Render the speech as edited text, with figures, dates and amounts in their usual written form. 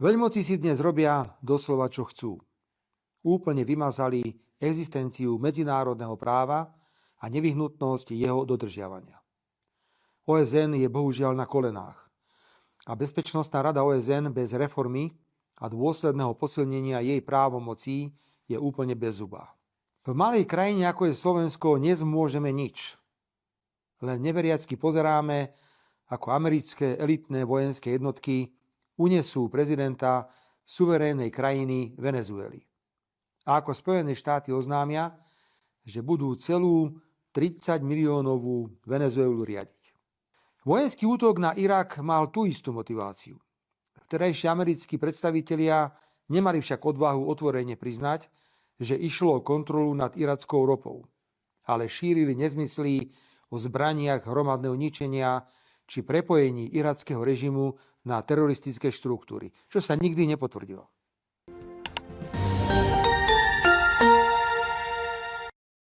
Veľmoci si dnes robia doslova čo chcú. Úplne vymazali existenciu medzinárodného práva a nevyhnutnosť jeho dodržiavania. OSN je bohužiaľ na kolenách a Bezpečnostná rada OSN bez reformy a dôsledného posilnenia jej právomocí je úplne bezzubá. V malej krajine, ako je Slovensko, nezmôžeme nič. Len neveriacky pozeráme, ako americké elitné vojenské jednotky unesú prezidenta suverénnej krajiny Venezuely. A ako Spojené štáty oznámia, že budú celú 30 miliónovú Venezuelu riadiť. Vojenský útok na Irak mal tú istú motiváciu. Vtedajší americkí predstavitelia nemali však odvahu otvorene priznať, že išlo o kontrolu nad irackou ropou, ale šírili nezmysly o zbraniach hromadného ničenia či prepojení irackého režimu na teroristické štruktúry, čo sa nikdy nepotvrdilo.